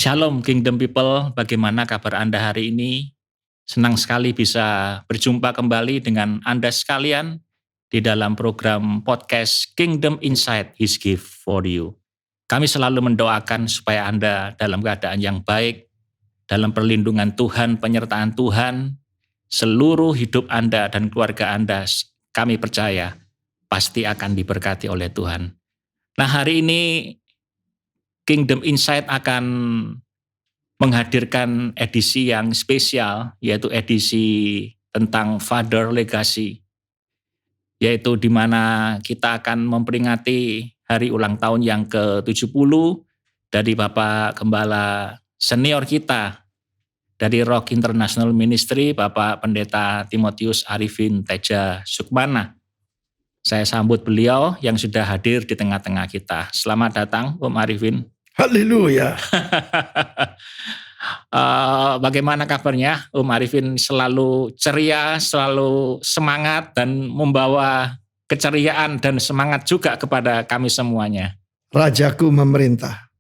Shalom Kingdom People, bagaimana kabar Anda hari ini? Senang sekali bisa berjumpa kembali dengan Anda sekalian di dalam program podcast Kingdom Insight His Gift for You. Kami selalu mendoakan supaya Anda dalam keadaan yang baik, dalam perlindungan Tuhan, penyertaan Tuhan, seluruh hidup Anda dan keluarga Anda, kami percaya pasti akan diberkati oleh Tuhan. Nah, hari ini Kingdom Insight akan menghadirkan edisi yang spesial, yaitu edisi tentang Father Legacy, yaitu di mana kita akan memperingati hari ulang tahun yang ke-70 dari Bapak Gembala senior kita dari Rock International Ministry, Bapak Pendeta Timotius Arifin Teja Sukmana. Saya sambut beliau yang sudah hadir di tengah-tengah kita. Selamat datang, Om Arifin. Haleluya. Bagaimana kabarnya? Om Arifin selalu ceria, selalu semangat dan membawa keceriaan dan semangat juga kepada kami semuanya. Rajaku memerintah.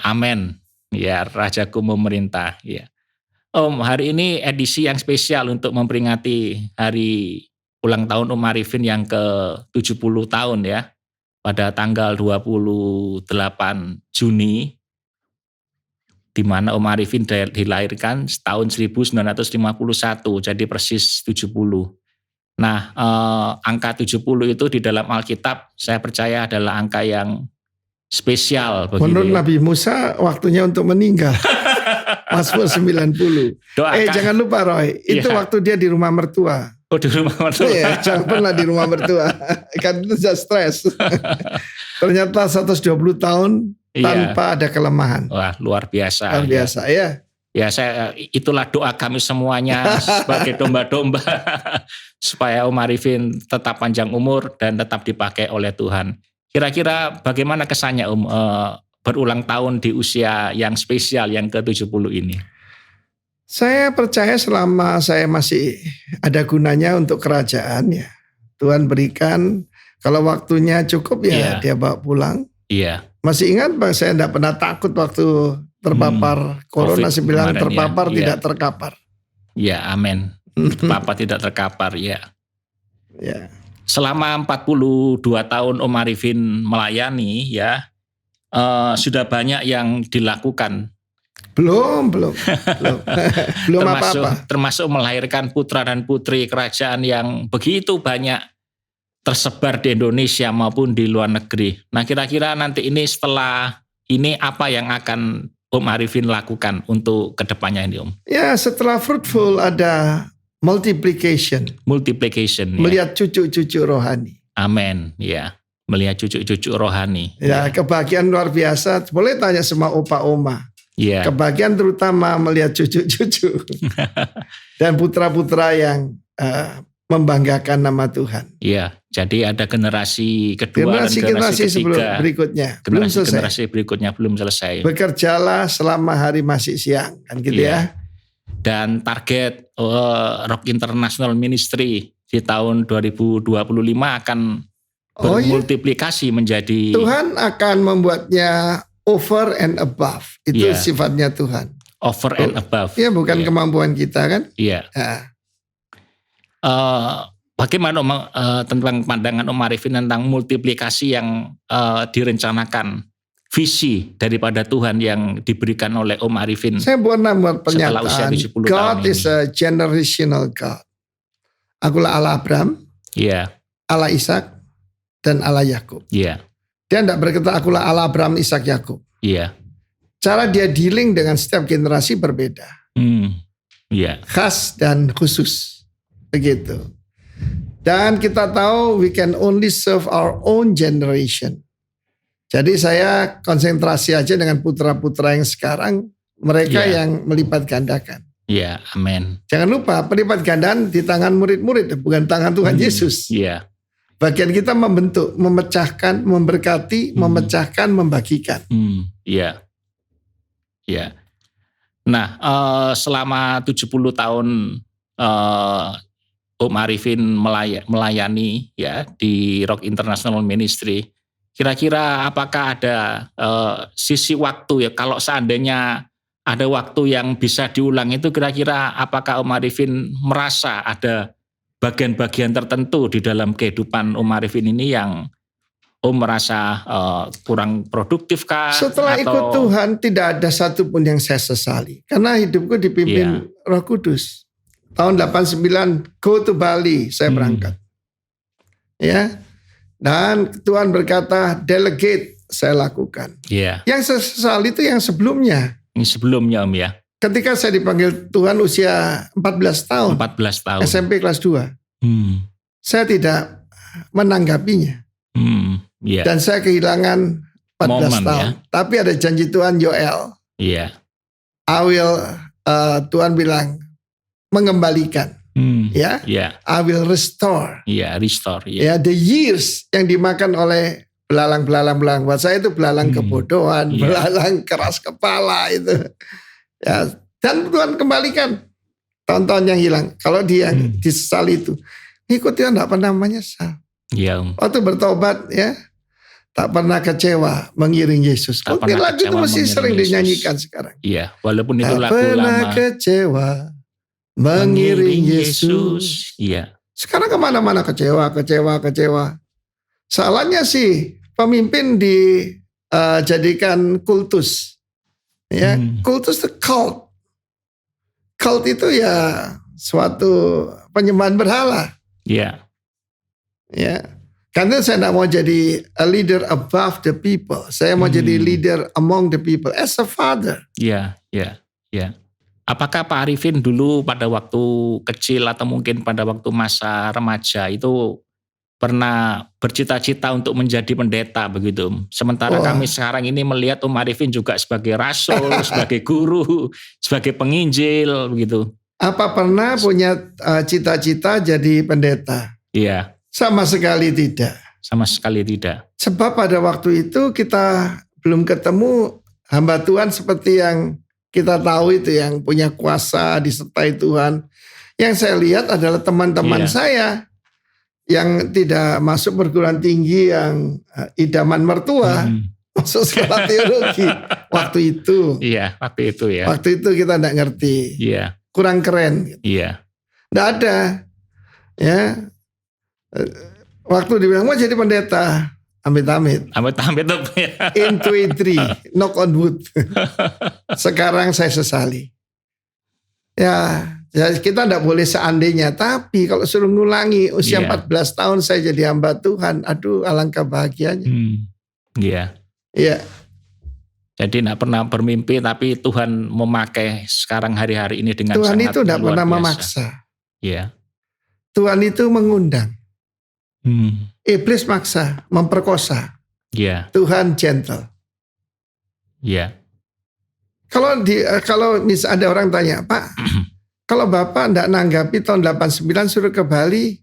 Amin. Ya, Rajaku memerintah. Ya. Om, hari ini edisi yang spesial untuk memperingati hari ulang tahun Om Arifin yang ke-70 tahun ya. Pada tanggal 28 Juni, di mana Om Arifin dilahirkan tahun 1951, jadi persis 70. Nah, angka 70 itu di dalam Alkitab saya percaya adalah angka yang spesial. Menurut Nabi Musa waktunya untuk meninggal. Mazmur 90. Jangan lupa Roy, itu waktu dia di rumah mertua. Oh, di rumah mertua. Iya, jangan pernah di rumah mertua. Kan itu sudah stres. Ternyata 120 tahun tanpa ada kelemahan. Wah, luar biasa. Luar biasa ya. Ya, itulah doa kami semuanya sebagai domba-domba supaya Om Arifin tetap panjang umur dan tetap dipakai oleh Tuhan. Kira-kira bagaimana kesannya Om berulang tahun di usia yang spesial yang ke-70 ini? Saya percaya selama saya masih ada gunanya untuk kerajaan ya. Tuhan berikan, kalau waktunya cukup ya dia bawa pulang. Iya. Masih ingat Bang, saya tidak pernah takut waktu terpapar corona, saya bilang terpapar tidak terkapar. Ya, amin. Terpapar tidak terkapar, ya. Ya. Selama 42 tahun Om Arifin melayani ya, sudah banyak yang dilakukan. Belum apa-apa. Termasuk melahirkan putra dan putri kerajaan yang begitu banyak tersebar di Indonesia maupun di luar negeri. Nah, kira-kira nanti ini setelah ini apa yang akan Om Arifin lakukan untuk kedepannya ini Om? Ya, setelah fruitful ada multiplication. Ya. Melihat cucu-cucu rohani. Amin, ya. Melihat cucu-cucu rohani. Ya, kebahagiaan luar biasa. Boleh tanya sama opa-oma. Yeah. Kebahagiaan terutama melihat cucu-cucu dan putra-putra yang membanggakan nama Tuhan. Iya, jadi ada generasi kedua dan generasi ketiga. Berikutnya generasi berikutnya belum selesai. Bekerjalah selama hari masih siang, kan gitu ya. Dan target Rock International Ministry di tahun 2025 akan bermultiplikasi menjadi. Tuhan akan membuatnya over and above. Itu sifatnya Tuhan. Over and above. Ya, bukan kemampuan kita kan? Iya. Bagaimana tentang pandangan Om Arifin tentang multiplikasi yang direncanakan, visi daripada Tuhan yang diberikan oleh Om Arifin? Saya pernah buat pernyataan, God is a generational God. Akulah Allah Abraham, Allah Ishak, dan Allah Yakub. Dia tidak berkata akulah Allah Abraham, Ishak, Yakub. Cara dia dealing dengan setiap generasi berbeda. Khas dan khusus. Begitu. Dan kita tahu we can only serve our own generation. Jadi saya konsentrasi aja dengan putra-putra yang sekarang. Mereka yang melipat gandakan. Ya, amin. Jangan lupa pelipat gandaan di tangan murid-murid, bukan tangan Tuhan Yesus. Bagian kita membentuk, memecahkan, memberkati, memecahkan, membagikan. Iya. Nah, selama 70 tahun Om Arifin melayani ya di Rock International Ministry, kira-kira apakah ada sisi waktu ya kalau seandainya ada waktu yang bisa diulang itu, kira-kira apakah Om Arifin merasa ada bagian-bagian tertentu di dalam kehidupan Om Arifin ini yang Om merasa kurang produktif kah? Setelah ikut Tuhan tidak ada satupun yang saya sesali. Karena hidupku dipimpin Roh Kudus. Tahun 89 go to Bali saya berangkat. Ya. Dan Tuhan berkata delegate saya lakukan. Yang saya sesali itu yang sebelumnya. Sebelumnya Om ya. Ketika saya dipanggil Tuhan usia 14 tahun. 14 tahun. SMP kelas 2. Saya tidak menanggapinya. Dan saya kehilangan 14 tahun. Ya? Tapi ada janji Tuhan Yoel. I will, Tuhan bilang mengembalikan. I will restore. Restore. The years yang dimakan oleh belalang. Buat saya itu belalang kebodohan, belalang keras kepala itu. Ya, dan Tuhan kembalikan tahun-tahun yang hilang. Kalau dia disesali itu, ikut Tuhan tidak pernah menyesal. Waktu bertobat ya, tak pernah kecewa mengiring Yesus. Mungkin lagu itu masih sering dinyanyikan sekarang. Walaupun itu lagu lama. Tak pernah kecewa mengiring Yesus. Sekarang kemana-mana kecewa. Salahnya sih pemimpin dijadikan kultus. Kultus itu cult. Cult itu ya suatu penyembahan berhala. Karena saya tidak mau jadi a leader above the people. Saya mau jadi leader among the people as a father. Apakah Pak Arifin dulu pada waktu kecil atau mungkin pada waktu masa remaja itu pernah bercita-cita untuk menjadi pendeta begitu? Sementara kami sekarang ini melihat Om Arifin juga sebagai rasul, sebagai guru, sebagai penginjil begitu. Apa pernah punya cita-cita jadi pendeta? Sama sekali tidak. Sebab pada waktu itu kita belum ketemu hamba Tuhan seperti yang kita tahu itu, yang punya kuasa disertai Tuhan. Yang saya lihat adalah teman-teman saya yang tidak masuk perguruan tinggi, yang idaman mertua, masuk sekolah teologi. Waktu itu. Waktu itu kita tidak ngerti. Kurang keren. Tidak ada. Waktu dibilang mau jadi pendeta, amit-amit. In 23, knock on wood. Sekarang saya sesali. Kita tidak boleh seandainya. Tapi kalau suruh ngulangi usia 14 tahun saya jadi hamba Tuhan. Aduh, alangkah bahagianya. Jadi tidak pernah bermimpi, tapi Tuhan memakai sekarang hari-hari ini dengan Tuhan sangat luar biasa. Tuhan itu tidak pernah memaksa. Tuhan itu mengundang. Iblis maksa, memperkosa. Tuhan gentle. Kalau misalnya ada orang tanya, Pak, kalau Bapak tidak nanggapi tahun 89 suruh ke Bali,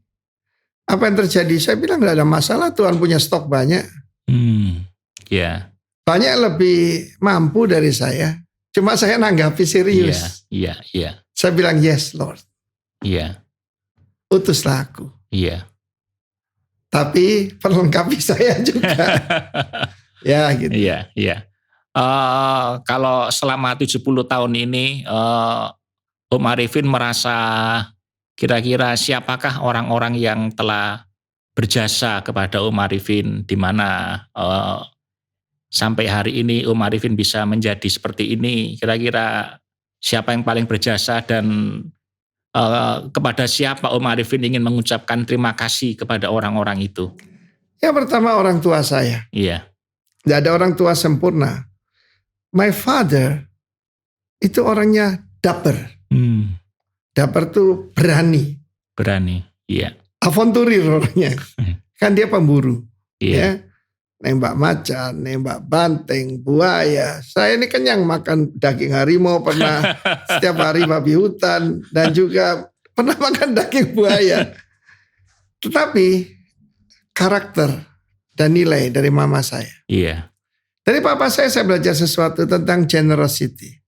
apa yang terjadi? Saya bilang tidak ada masalah, Tuhan punya stok banyak. Banyak lebih mampu dari saya. Cuma saya nanggapi serius. Saya bilang yes Lord. Utuslah aku. Tapi perlengkapi saya juga. Gitu. Kalau selama 70 tahun ini Om Arifin merasa kira-kira siapakah orang-orang yang telah berjasa kepada Om Arifin, di mana sampai hari ini Om Arifin bisa menjadi seperti ini? Kira-kira siapa yang paling berjasa dan kepada siapa Om Arifin ingin mengucapkan terima kasih kepada orang-orang itu? Yang pertama orang tua saya. Tidak ada orang tua sempurna. My father itu orangnya dapper. Dapper itu berani. Aventurir orangnya. Kan dia pemburu. Nembak macan, nembak banteng, buaya. Saya ini kenyang makan daging harimau, pernah setiap hari babi hutan, dan juga pernah makan daging buaya. Tetapi karakter dan nilai dari mama saya. Dari papa saya belajar sesuatu tentang generosity.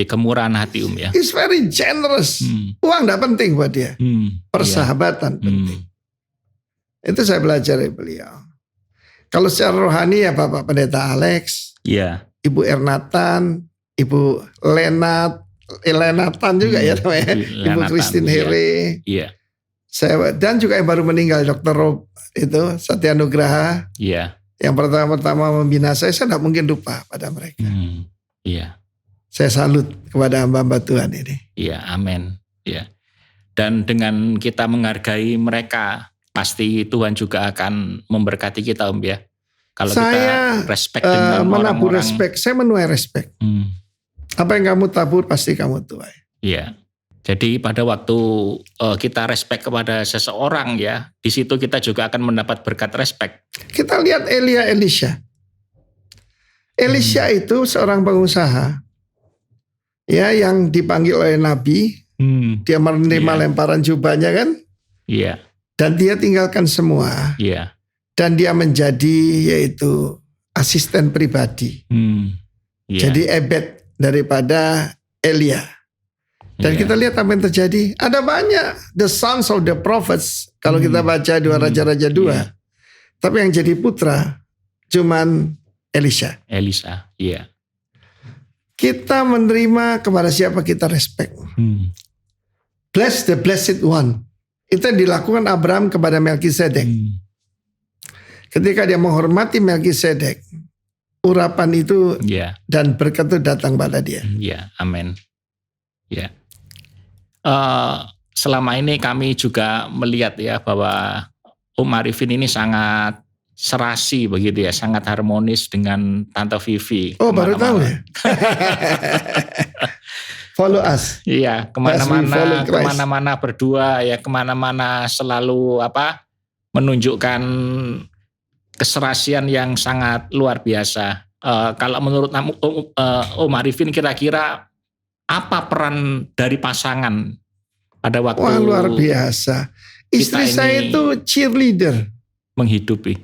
Kemurahan hati ya. He's very generous. Uang tidak penting buat dia. Persahabatan penting. Itu saya belajar dari beliau. Kalau secara rohani ya Bapak Pendeta Alex, Ibu Ernatan, Ibu Lenatan juga ya namanya. Ibu Christine Here. Iya. Dan juga yang baru meninggal Dr. Rob itu Satya Nugraha. Iya. Yang pertama membina saya tidak mungkin lupa pada mereka. Iya. Saya salut kepada hamba-hamba Tuhan ini. Iya, amin. Iya. Dan dengan kita menghargai mereka, pasti Tuhan juga akan memberkati kita, Om ya. Kalau saya kita respect dengan menabur orang-orang. respect, saya menuai respect. Apa yang kamu tabur pasti kamu tuai. Iya. Jadi pada waktu kita respect kepada seseorang ya, di situ kita juga akan mendapat berkat respect. Kita lihat Elisha. Elisha itu seorang pengusaha ya yang dipanggil oleh Nabi. Dia menerima lemparan jubahnya kan? Iya. Dan dia tinggalkan semua. Iya. Dan dia menjadi yaitu asisten pribadi. Jadi ebed daripada Elia. Dan kita lihat apa yang terjadi. Ada banyak the sons of the prophets. Kalau kita baca 2 Raja-Raja 2. Tapi yang jadi putra cuman Elisha. Iya. Kita menerima kepada siapa kita respect. Bless the blessed one. Itu yang dilakukan Abraham kepada Melkisedek. Ketika dia menghormati Melkisedek, urapan itu dan berkat itu datang pada dia. Iya, amin. Ya. Selama ini kami juga melihat ya bahwa Om Arifin ini sangat serasi begitu ya, sangat harmonis dengan Tante Vivi. Oh, baru tahu ya. Follow us. Iya, kemana-mana berdua ya, kemana-mana selalu menunjukkan keserasian yang sangat luar biasa. Kalau menurut Om Arifin kira-kira apa peran dari pasangan pada waktu? Wah, luar biasa. Istri saya itu cheerleader. Menghidupi.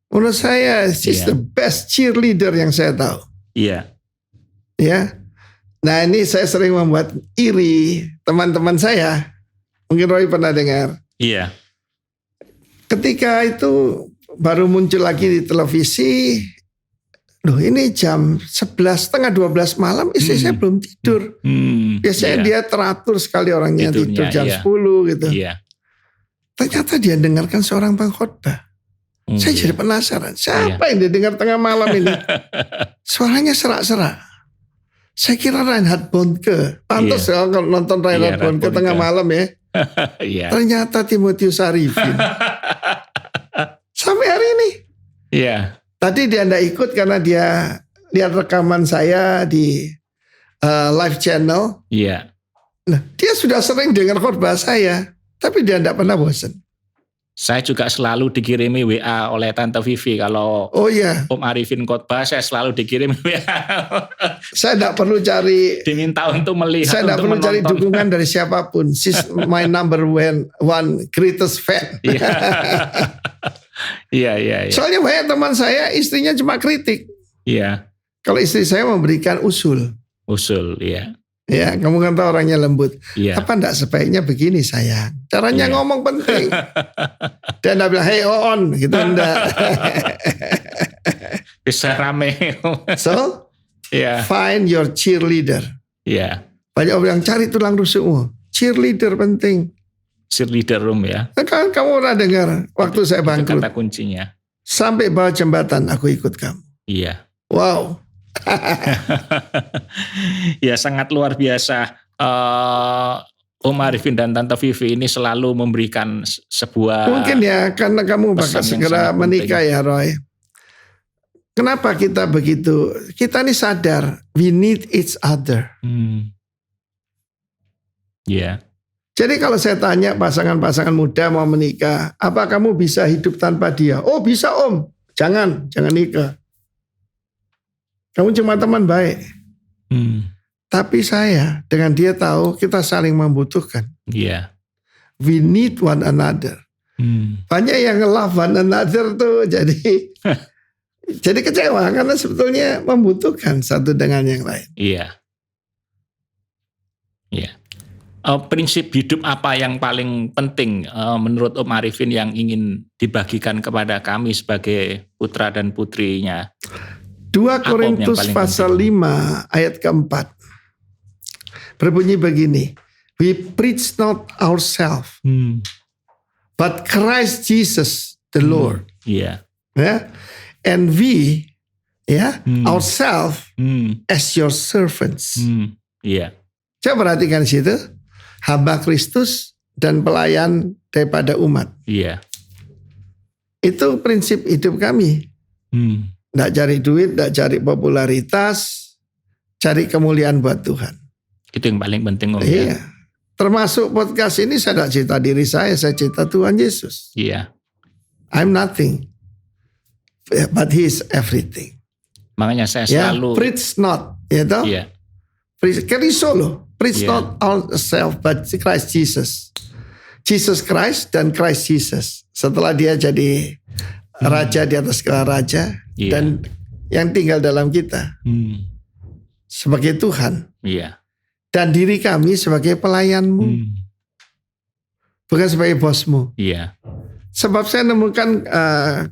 Menurut saya, she's the best cheerleader yang saya tahu. Iya. Ya. Nah, ini saya sering membuat iri teman-teman saya. Mungkin Roy pernah dengar. Iya. Ketika itu baru muncul lagi di televisi. Loh, ini jam 11, setengah 12 malam istri saya belum tidur. Biasanya dia teratur sekali orangnya tidur jam 10 gitu. Iya. Ternyata dia dengarkan seorang pengkhotbah. Saya jadi penasaran. Siapa yang dia dengar tengah malam ini? Suaranya serak-serak. Saya kira Reinhard Bonnke. Pantas kalau nonton Reinhard Bonnke tengah malam ya. Ternyata Timotius Arifin. Sampai hari ini. Iya. Tadi dia tidak ikut karena dia lihat rekaman saya di live channel. Iya. Nah, dia sudah sering dengar khotbah saya, tapi dia tidak pernah bosan. Saya juga selalu dikirimi WA oleh Tante Vivi kalau Om Arifin khotbah, saya selalu dikirimi WA. Saya tidak perlu cari. Diminta untuk melihat. Saya tidak perlu cari dukungan dari siapapun. She's my number one greatest fan. Iya. Soalnya banyak teman saya istrinya cuma kritik. Iya. Kalau istri saya memberikan usul. Iya. Ya, kamu kan tahu orangnya lembut. Iya. Apa enggak sebaiknya begini sayang? Caranya ngomong penting. Dan dia bilang, hey on, gitu enggak. Bisa rame. So, find your cheerleader. Iya. Banyak orang yang cari tulang rusukmu. Cheerleader penting. Cheerleader room ya. Kan kamu pernah dengar waktu saya bangkrut. Kata kuncinya. Sampai bawah jembatan aku ikut kamu. Iya. Wow. Ya sangat luar biasa. Om Arifin dan Tante Vivi ini selalu memberikan sebuah. Mungkin ya karena kamu bakal segera menikah ya Roy. Kenapa kita begitu? Kita ini sadar we need each other. Iya. Jadi kalau saya tanya pasangan-pasangan muda mau menikah, apa kamu bisa hidup tanpa dia? Oh bisa Om. Jangan nikah. Kamu cuma teman baik. Tapi saya dengan dia tahu kita saling membutuhkan. Iya. We need one another. Banyak yang love one another tuh jadi kecewa karena sebetulnya membutuhkan satu dengan yang lain. Iya. Prinsip hidup apa yang paling penting menurut Om Arifin yang ingin dibagikan kepada kami sebagai putra dan putrinya? 2 Korintus pasal 5 ayat keempat. Berbunyi begini. We preach not ourselves, but Christ Jesus the Lord. Yeah. Yeah. And we, ourselves as your servants. Yeah. Coba perhatikan situ, hamba Kristus dan pelayan daripada umat. Iya. Itu prinsip hidup kami. Nggak cari duit, nggak cari popularitas, cari kemuliaan buat Tuhan. Itu yang paling penting, Om. Iya. Termasuk podcast ini saya tidak cerita diri saya cerita Tuhan Yesus. Iya. I'm nothing, but He is everything. Makanya saya selalu preach not, ya toh? Iya. Preach solo. Preach not ourselves, but Christ Jesus. Jesus Christ dan Christ Jesus. Setelah dia jadi raja di atas segala raja dan yang tinggal dalam kita sebagai Tuhan. Iya. Dan diri kami sebagai pelayanmu, bukan sebagai bosmu. Iya. Sebab saya nemukan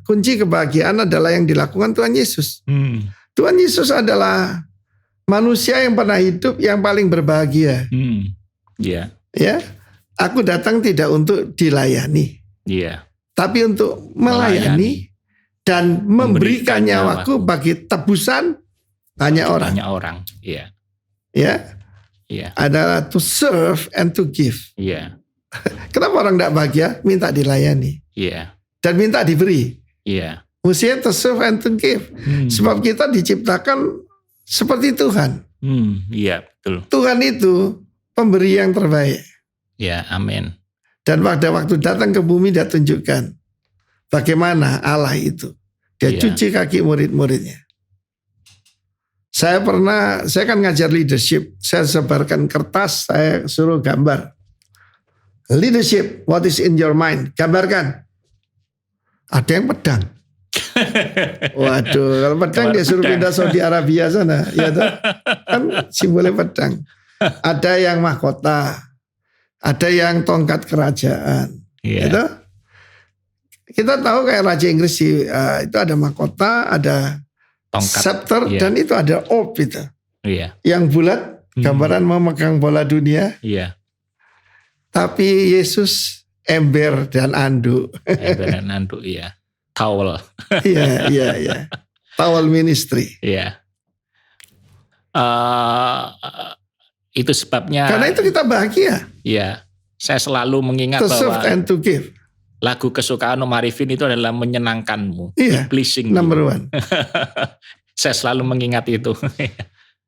kunci kebahagiaan adalah yang dilakukan Tuhan Yesus. Tuhan Yesus adalah manusia yang pernah hidup yang paling berbahagia. Iya. Ya, aku datang tidak untuk dilayani, tapi untuk melayani dan memberikan nyawaku bagi tebusan banyak orang. Banyak orang. Iya. Ya. Iya. Adalah to serve and to give. Iya. Kenapa orang tidak bahagia? Minta dilayani. Iya. Dan minta diberi. Iya. Mestinya to serve and to give. Sebab kita diciptakan seperti Tuhan. Iya, betul. Tuhan itu pemberi yang terbaik. Ya, amin. Dan pada waktu datang ke bumi dia tunjukkan bagaimana Allah itu. Dia cuci kaki murid-muridnya. Saya kan ngajar leadership. Saya sebarkan kertas, saya suruh gambar. Leadership, what is in your mind? Gambarkan. Ada yang pedang. Waduh, kalau pedang dia suruh pindah Saudi Arabia sana. Ya toh? Kan simbolnya pedang. Ada yang mahkota. Ada yang tongkat kerajaan. Gitu? Kita tahu kayak Raja Inggris itu ada mahkota, ada tongkat, scepter, dan itu ada orb itu. Yang bulat, gambaran memegang bola dunia. Tapi Yesus ember dan anduk. Ember dan anduk, iya. Towel. Iya. Towel ministry. Iya. Itu sebabnya. Karena itu kita bahagia. Iya. Saya selalu mengingat to serve and to give. Lagu kesukaan Om Arifin itu adalah menyenangkanmu. Iya. Pleasing. Number one. Saya selalu mengingat itu.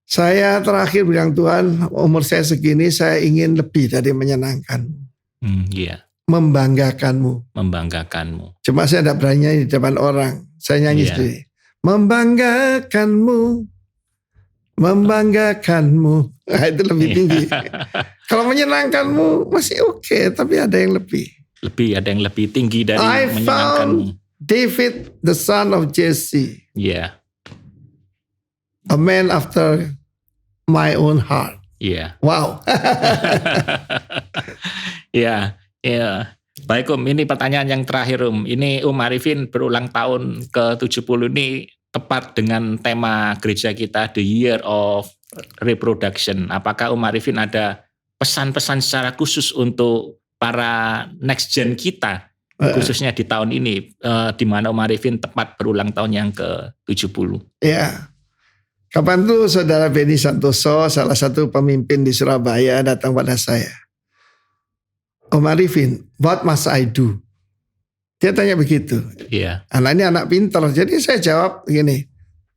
Saya terakhir bilang Tuhan, umur saya segini saya ingin lebih dari menyenangkanmu. Iya. Membanggakanmu. Cuma saya tidak berani nyanyi di depan orang. Saya nyanyi sendiri. Membanggakanmu. Nah, itu lebih tinggi. Kalau menyenangkanmu masih oke, tapi ada yang lebih. Ada yang lebih tinggi dari menyenangkanmu. I found David, the son of Jesse. A man after my own heart. Wow. Baik Om, ini pertanyaan yang terakhir Om. Ini Om Arifin berulang tahun ke-70 ini tepat dengan tema gereja kita, The Year of Reproduction. Apakah Om Arifin ada pesan-pesan secara khusus untuk para next gen kita, khususnya di tahun ini, di mana Om Arifin tepat berulang tahun yang ke-70? Ya, kapan tuh Saudara Benny Santoso, salah satu pemimpin di Surabaya, datang pada saya. Om Arifin, what must I do? Dia tanya begitu. Anak ini anak pintar. Jadi saya jawab gini,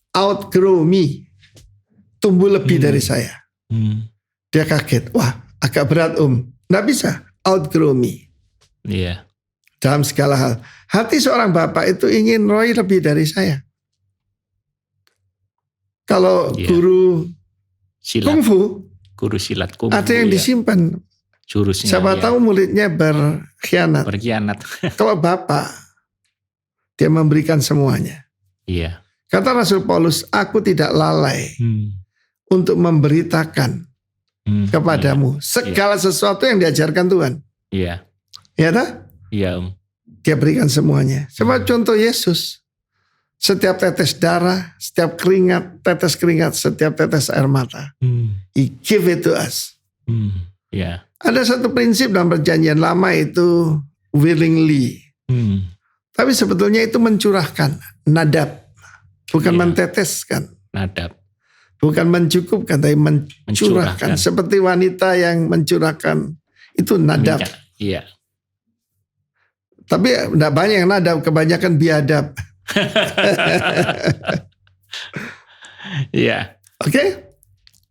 outgrow me. Tumbuh lebih dari saya. Dia kaget. Wah, agak berat Om. Nggak bisa, outgrow me. Dalam segala hal. Hati seorang bapak itu ingin Roy lebih dari saya. Kalau guru silat, kungfu, guru silat kungfu, ada yang disimpan. Jurusnya, siapa tahu muridnya berkhianat. Kalau bapak, dia memberikan semuanya. Kata Rasul Paulus, aku tidak lalai untuk memberitakan kepadamu segala sesuatu yang diajarkan Tuhan. Ya tak? Iya Om. Dia berikan semuanya. Coba contoh Yesus. Setiap tetes darah, setiap tetes keringat, setiap tetes air mata. He give it to us. Yeah. Ada satu prinsip dalam perjanjian lama itu willingly. Tapi sebetulnya itu mencurahkan, nadab. Bukan menteteskan. Nadab. Bukan mencukupkan, tapi mencurahkan. Seperti wanita yang mencurahkan, itu nadab. Iya. Tapi tidak banyak yang nadab, kebanyakan biadab. Iya. Oke?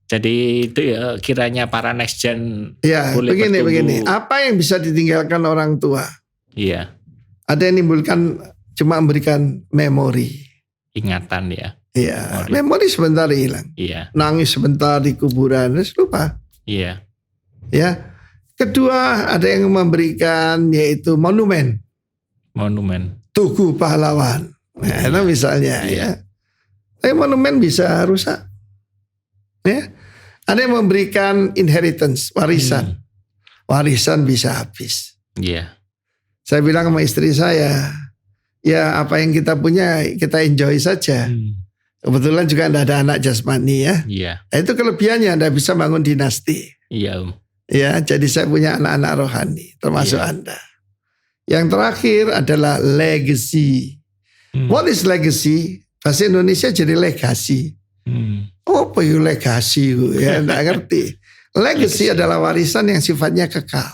Jadi itu ya kiranya para next gen boleh begini. Apa yang bisa ditinggalkan orang tua? Iya. Ada yang nimbulkan cuma memberikan memori. Ingatan ya. Iya. Memori sebentar hilang. Iya. Nangis sebentar di kuburan, terus lupa. Iya. Ya. Kedua ada yang memberikan yaitu monumen. Tugu pahlawan. Nah, itu misalnya ya. Tapi monumen bisa rusak. Ya. Ada yang memberikan inheritance, warisan. Warisan bisa habis. Iya. Saya bilang sama istri saya, ya apa yang kita punya kita enjoy saja. Kebetulan juga tidak ada anak jasmani ya. Iya. Nah, itu kelebihannya, Anda bisa bangun dinasti. Iya. Ya, jadi saya punya anak-anak rohani, termasuk Anda. Yang terakhir adalah legacy. What is legacy? Bahasa Indonesia jadi legasi. Oh, apa itu legasi? Ya, enggak ngerti. Legacy adalah warisan yang sifatnya kekal.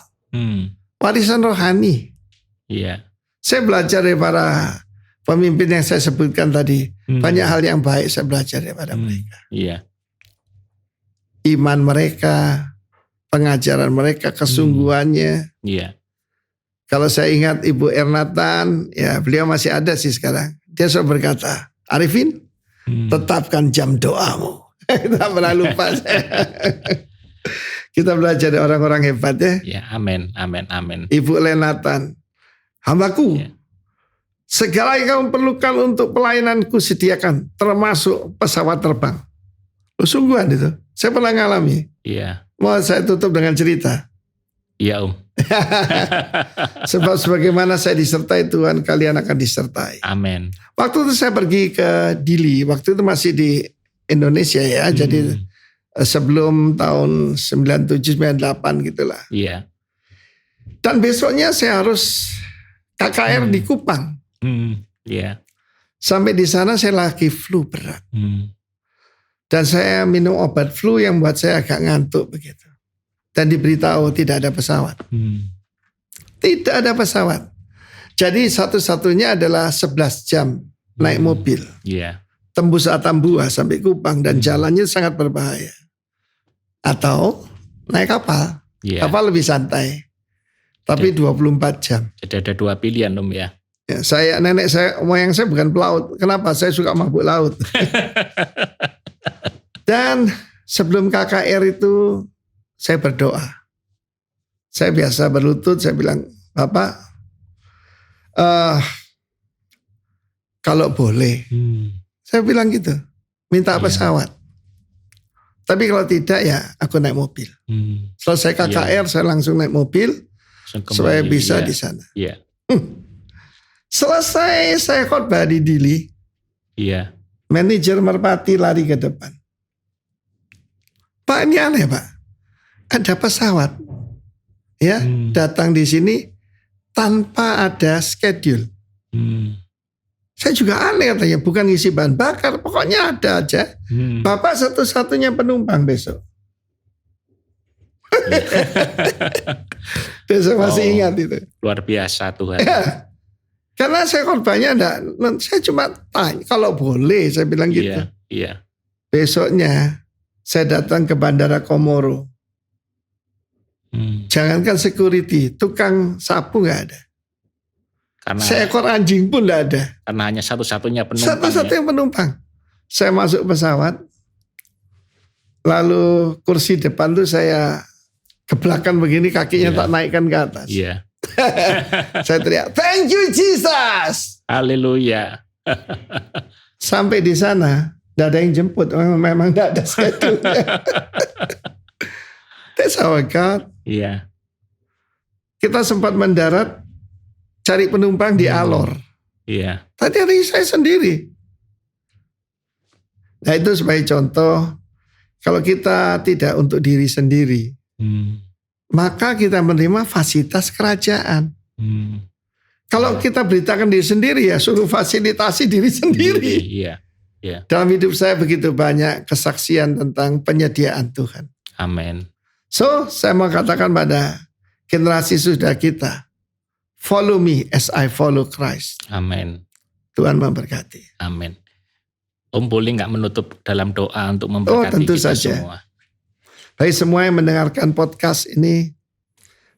Warisan rohani. Iya. Saya belajar dari para pemimpin yang saya sebutkan tadi. Banyak hal yang baik saya belajar daripada mereka. Iya. Iman mereka, pengajaran mereka, kesungguhannya. Iya. Kalau saya ingat Ibu Ernatan, ya beliau masih ada sih sekarang. Dia selalu berkata, Arifin, tetapkan jam doamu. Kita pernah lupa. Kita belajar dari orang-orang hebat ya. Ya, amin. Ibu Ernatan, hambaku, segala yang kamu perlukan untuk pelayananku sediakan, termasuk pesawat terbang. Sungguhan itu. Saya pernah ngalami. Iya. Mau saya tutup dengan cerita. Iya, Om. Sebab sebagaimana saya disertai Tuhan, kalian akan disertai. Amin. Waktu itu saya pergi ke Dili. Waktu itu masih di Indonesia ya. Jadi sebelum tahun 97-98 gitulah. Iya. Dan besoknya saya harus KKR di Kupang. Iya. Sampai di sana saya lagi flu berat. Dan saya minum obat flu yang buat saya agak ngantuk begitu. Dan diberitahu tidak ada pesawat. Tidak ada pesawat. Jadi satu-satunya adalah 11 jam naik mobil. Iya. Tembus Atambua sampai Kupang dan jalannya sangat berbahaya. Atau naik kapal. Kapal lebih santai. Tapi 24 jam. Jadi ada dua pilihan Om ya. Ya, nenek saya, moyang saya bukan pelaut. Kenapa? Saya suka mabuk laut. Dan sebelum KKR itu saya berdoa. Saya biasa berlutut, saya bilang, Bapak, kalau boleh, saya bilang gitu, minta pesawat. Tapi kalau tidak ya aku naik mobil. Selesai KKR saya langsung naik mobil supaya bisa di sana. Selesai saya khotbah di Dili. Manajer merpati lari ke depan. Pak, ini aneh Pak. Ada pesawat datang di sini tanpa ada schedule. Saya juga aneh katanya, bukan ngisi bahan bakar, pokoknya ada aja. Bapak satu-satunya penumpang besok. Besok masih ingat itu. Luar biasa Tuhan. Ya, karena saya korbannya saya cuma tanya, kalau boleh saya bilang gitu. Iya. Besoknya saya datang ke Bandara Komoro. Jangankan security, tukang sapu nggak ada. Karena seekor anjing pun tidak ada. Karena hanya satu-satunya penumpang. Satu-satunya penumpang. Saya masuk pesawat, lalu kursi depan tuh saya ke belakang begini, kakinya tak naikkan ke atas. Iya. Saya teriak, "Thank you Jesus!" Haleluya. Sampai di sana, tidak ada yang jemput. Memang tidak ada schedule. That's our God. Iya. Kita sempat mendarat, cari penumpang di Alor. Iya. Tadi hari saya sendiri. Nah itu sebagai contoh, kalau kita tidak untuk diri sendiri, maka kita menerima fasilitas kerajaan. Kalau kita beritakan diri sendiri, ya suruh fasilitasi diri sendiri. Iya. Dalam hidup saya begitu banyak kesaksian tentang penyediaan Tuhan. Amin. So, saya mau katakan pada generasi sudah kita, follow me as I follow Christ. Amin. Tuhan memberkati. Amin. Om boleh nggak menutup dalam doa untuk memberkati tentu kita saja. semua? Bagi semua yang mendengarkan podcast ini,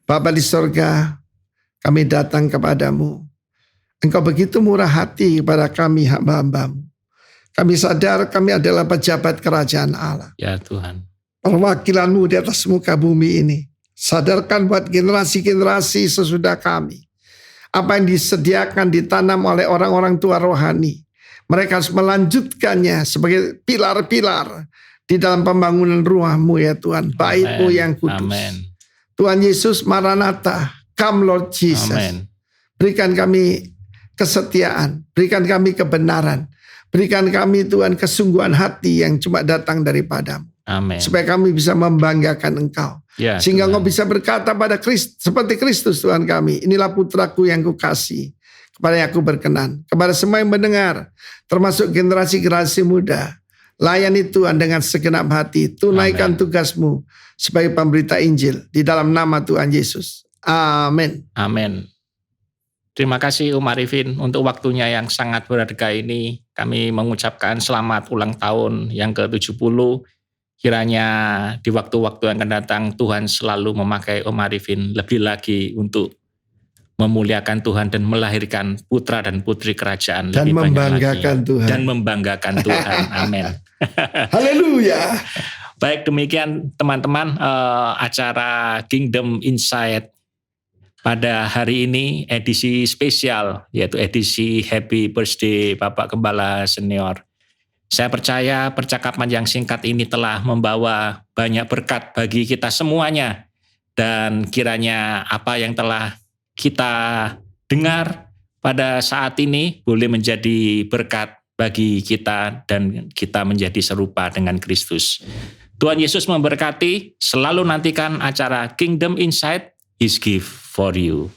Bapa di sorga, kami datang kepadamu. Engkau begitu murah hati kepada kami hamba-hambamu. Kami sadar kami adalah pejabat kerajaan Allah. Ya Tuhan. Perwakilanmu di atas muka bumi ini. Sadarkan buat generasi-generasi sesudah kami. Apa yang disediakan, ditanam oleh orang-orang tua rohani. Mereka harus melanjutkannya sebagai pilar-pilar di dalam pembangunan rumah-Mu ya Tuhan. Bait-Mu yang kudus. Amen. Tuhan Yesus, Maranatha, come Lord Jesus. Amen. Berikan kami kesetiaan, berikan kami kebenaran, berikan kami Tuhan kesungguhan hati yang cuma datang daripada-Mu. Amen. Supaya kami bisa membanggakan Engkau. Ya, sehingga Tuhan. Engkau bisa berkata pada Kristus, seperti Kristus Tuhan kami, inilah putraku yang kukasihi, kepada yang aku berkenan. Kepada semua yang mendengar, termasuk generasi-generasi muda, layani Tuhan dengan segenap hati, tunaikan tugasmu sebagai pemberita Injil di dalam nama Tuhan Yesus. Amin. Amin. Terima kasih Om Arifin untuk waktunya yang sangat berharga ini. Kami mengucapkan selamat ulang tahun yang ke-70. Kiranya di waktu-waktu yang akan datang Tuhan selalu memakai Om Arifin lebih lagi untuk memuliakan Tuhan dan melahirkan putra dan putri kerajaan dan lebih membanggakan banyak lagi. Tuhan. Dan membanggakan Tuhan. Amin. Haleluya. Baik, demikian teman-teman acara Kingdom Insight pada hari ini edisi spesial, yaitu edisi Happy Birthday Bapak Gembala Senior. Saya percaya percakapan yang singkat ini telah membawa banyak berkat bagi kita semuanya. Dan kiranya apa yang telah kita dengar pada saat ini boleh menjadi berkat bagi kita dan kita menjadi serupa dengan Kristus. Tuhan Yesus memberkati, selalu nantikan acara Kingdom Insight, His gift for you.